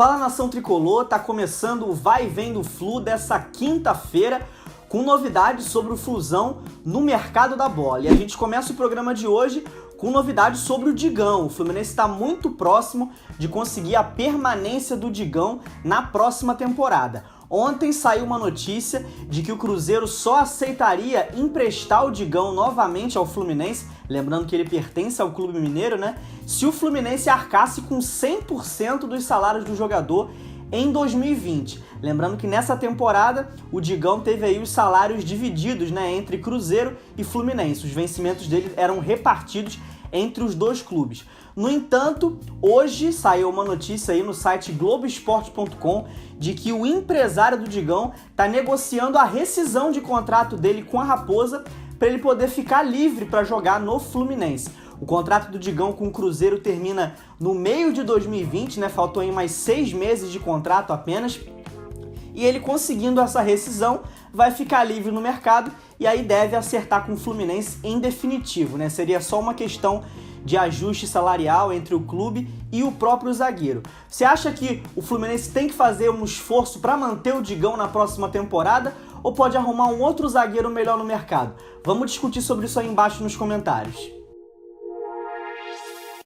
Fala, nação tricolor, tá começando o Vai e Vem do Flu dessa quinta-feira com novidades sobre o Flusão no mercado da bola. E a gente começa o programa de hoje com novidades sobre o Digão. O Fluminense está muito próximo de conseguir a permanência do Digão na próxima temporada. Ontem saiu uma notícia de que o Cruzeiro só aceitaria emprestar o Digão novamente ao Fluminense, lembrando que ele pertence ao Clube Mineiro, né? Se o Fluminense arcasse com 100% dos salários do jogador em 2020. Lembrando que nessa temporada o Digão teve aí os salários divididos, né, entre Cruzeiro e Fluminense. Os vencimentos dele eram repartidos entre os dois clubes. No entanto, hoje saiu uma notícia aí no site Globoesporte.com de que o empresário do Digão está negociando a rescisão de contrato dele com a Raposa para ele poder ficar livre para jogar no Fluminense. O contrato do Digão com o Cruzeiro termina no meio de 2020, né? Faltou aí mais 6 meses de contrato apenas. E ele, conseguindo essa rescisão, vai ficar livre no mercado e aí deve acertar com o Fluminense em definitivo, né? Seria só uma questão de ajuste salarial entre o clube e o próprio zagueiro. Você acha que o Fluminense tem que fazer um esforço para manter o Digão na próxima temporada ou pode arrumar um outro zagueiro melhor no mercado? Vamos discutir sobre isso aí embaixo nos comentários.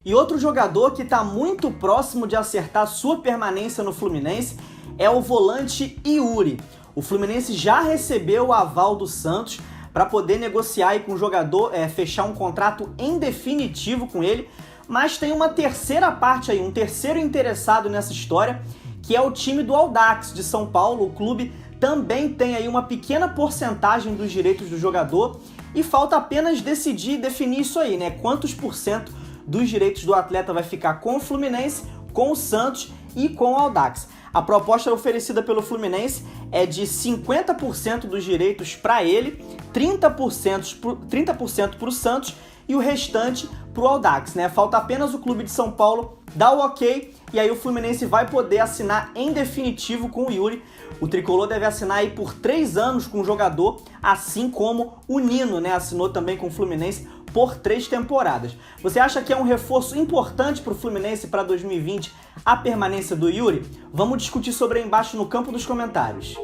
E outro jogador que está muito próximo de acertar sua permanência no Fluminense é o volante Yuri. O Fluminense já recebeu o aval do Santos para poder negociar aí com o jogador, fechar um contrato em definitivo com ele, mas tem uma terceira parte aí, um terceiro interessado nessa história, que é o time do Audax de São Paulo. O clube também tem aí uma pequena porcentagem dos direitos do jogador e falta apenas decidir e definir isso aí, né? Quantos por cento dos direitos do atleta vai ficar com o Fluminense, com o Santos e com o Audax. A proposta oferecida pelo Fluminense é de 50% dos direitos para ele, 30% para o Santos e o restante para o Audax, né? Falta apenas o clube de São Paulo dar o ok e aí o Fluminense vai poder assinar em definitivo com o Yuri. O tricolor deve assinar aí por 3 anos com o jogador, assim como o Nino, né? Assinou também com o Fluminense por 3 temporadas. Você acha que é um reforço importante para o Fluminense para 2020 a permanência do Yuri? Vamos discutir sobre aí embaixo no campo dos comentários.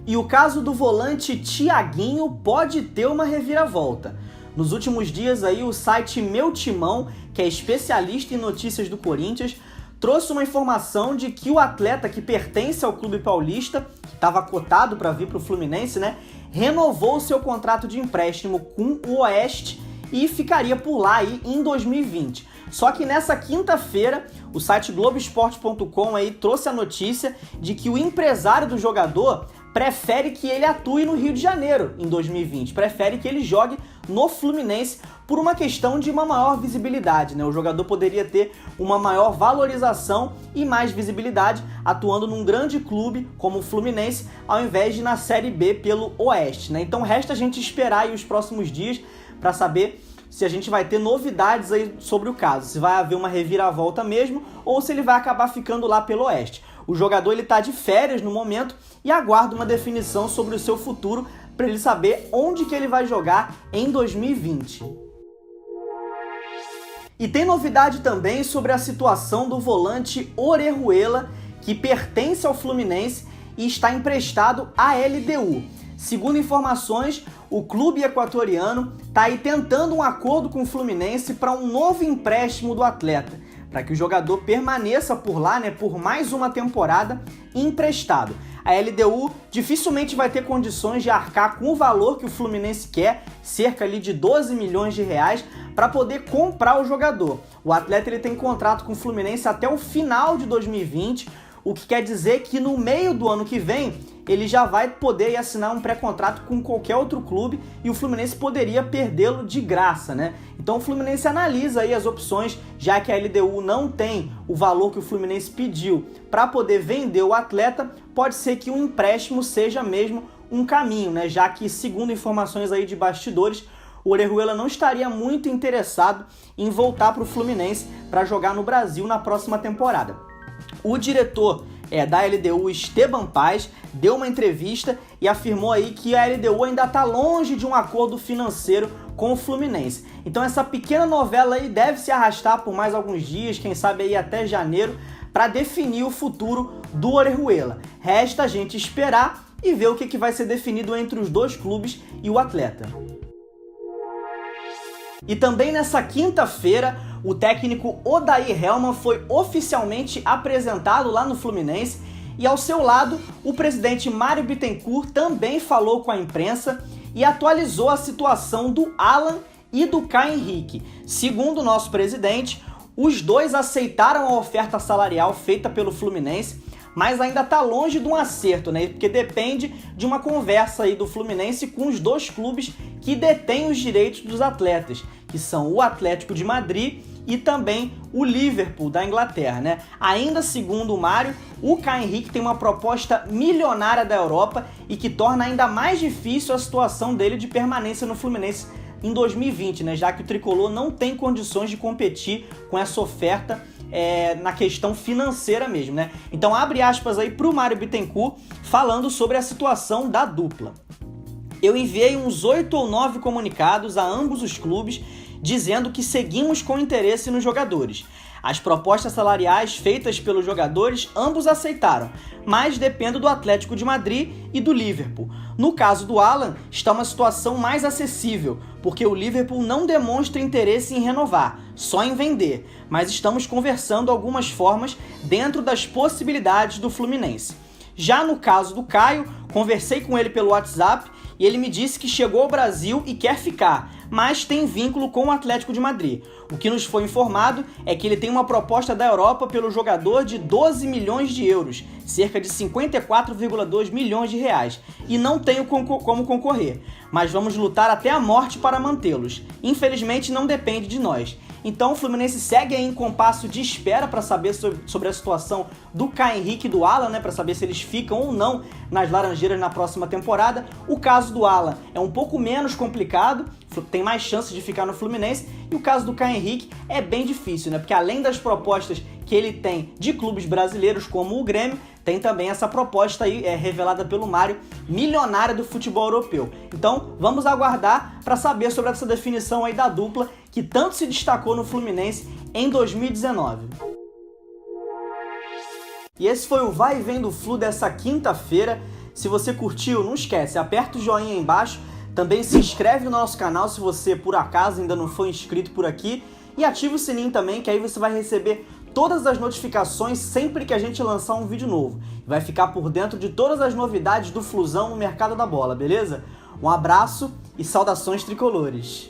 E o caso do volante Thiaguinho pode ter uma reviravolta. Nos últimos dias aí o site Meu Timão, que é especialista em notícias do Corinthians, trouxe uma informação de que o atleta que pertence ao clube paulista, que estava cotado para vir para o Fluminense, né, renovou seu contrato de empréstimo com o Oeste e ficaria por lá aí em 2020. Só que nessa quinta-feira, o site Globoesporte.com aí trouxe a notícia de que o empresário do jogador prefere que ele atue no Rio de Janeiro em 2020, prefere que ele jogue no Fluminense por uma questão de uma maior visibilidade, né? O jogador poderia ter uma maior valorização e mais visibilidade atuando num grande clube como o Fluminense, ao invés de na Série B pelo Oeste, né? Então resta a gente esperar aí os próximos dias para saber se a gente vai ter novidades aí sobre o caso, se vai haver uma reviravolta mesmo ou se ele vai acabar ficando lá pelo Oeste. O jogador ele está de férias no momento e aguarda uma definição sobre o seu futuro para ele saber onde que ele vai jogar em 2020. E tem novidade também sobre a situação do volante Orejuela, que pertence ao Fluminense e está emprestado à LDU. Segundo informações, o clube equatoriano está aí tentando um acordo com o Fluminense para um novo empréstimo do atleta, para que o jogador permaneça por lá, né, por mais uma temporada emprestado. A LDU dificilmente vai ter condições de arcar com o valor que o Fluminense quer, cerca ali de 12 milhões de reais, para poder comprar o jogador. O atleta ele tem contrato com o Fluminense até o final de 2020, o que quer dizer que no meio do ano que vem ele já vai poder assinar um pré-contrato com qualquer outro clube e o Fluminense poderia perdê-lo de graça, né? Então o Fluminense analisa aí as opções, já que a LDU não tem o valor que o Fluminense pediu para poder vender o atleta, pode ser que um empréstimo seja mesmo um caminho, né? Já que, segundo informações aí de bastidores, o Orejuela não estaria muito interessado em voltar para o Fluminense para jogar no Brasil na próxima temporada. O diretor da LDU, Esteban Paz, deu uma entrevista e afirmou aí que a LDU ainda está longe de um acordo financeiro com o Fluminense. Então essa pequena novela aí deve se arrastar por mais alguns dias, quem sabe aí até janeiro, para definir o futuro do Orejuela. Resta a gente esperar e ver o que vai ser definido entre os dois clubes e o atleta. E também nessa quinta-feira, o técnico Odair Hellmann foi oficialmente apresentado lá no Fluminense e ao seu lado, o presidente Mário Bittencourt também falou com a imprensa e atualizou a situação do Alan e do Caio Henrique. Segundo o nosso presidente, os dois aceitaram a oferta salarial feita pelo Fluminense, mas ainda está longe de um acerto, né? Porque depende de uma conversa aí do Fluminense com os dois clubes que detêm os direitos dos atletas, que são o Atlético de Madrid e também o Liverpool da Inglaterra, né? Ainda segundo o Mário, o Caio Henrique tem uma proposta milionária da Europa e que torna ainda mais difícil a situação dele de permanência no Fluminense em 2020, né? Já que o tricolor não tem condições de competir com essa oferta na questão financeira mesmo, né? Então abre aspas aí para o Mário Bittencourt falando sobre a situação da dupla. Eu enviei uns 8 ou 9 comunicados a ambos os clubes dizendo que seguimos com interesse nos jogadores. As propostas salariais feitas pelos jogadores ambos aceitaram, mas depende do Atlético de Madrid e do Liverpool. No caso do Alan, está uma situação mais acessível, porque o Liverpool não demonstra interesse em renovar, só em vender, mas estamos conversando algumas formas dentro das possibilidades do Fluminense. Já no caso do Caio, conversei com ele pelo WhatsApp e ele me disse que chegou ao Brasil e quer ficar, mas tem vínculo com o Atlético de Madrid. O que nos foi informado é que ele tem uma proposta da Europa pelo jogador de 12 milhões de euros, cerca de 54,2 milhões de reais, e não tenho como concorrer, mas vamos lutar até a morte para mantê-los. Infelizmente não depende de nós. Então o Fluminense segue aí em compasso de espera para saber sobre a situação do Caio Henrique e do Alan, né, para saber se eles ficam ou não nas Laranjeiras na próxima temporada. O caso do Alan é um pouco menos complicado, tem mais chances de ficar no Fluminense, e o caso do Caio Henrique é bem difícil, né, porque além das propostas que ele tem de clubes brasileiros como o Grêmio, tem também essa proposta aí revelada pelo Mário, milionária do futebol europeu. Então vamos aguardar para saber sobre essa definição aí da dupla que tanto se destacou no Fluminense em 2019. E esse foi o Vai e Vem do Flu dessa quinta-feira. Se você curtiu, não esquece, aperta o joinha aí embaixo, também se inscreve no nosso canal se você por acaso ainda não foi inscrito por aqui e ativa o sininho também, que aí você vai receber todas as notificações sempre que a gente lançar um vídeo novo. Vai ficar por dentro de todas as novidades do Flusão no mercado da bola, beleza? Um abraço e saudações tricolores!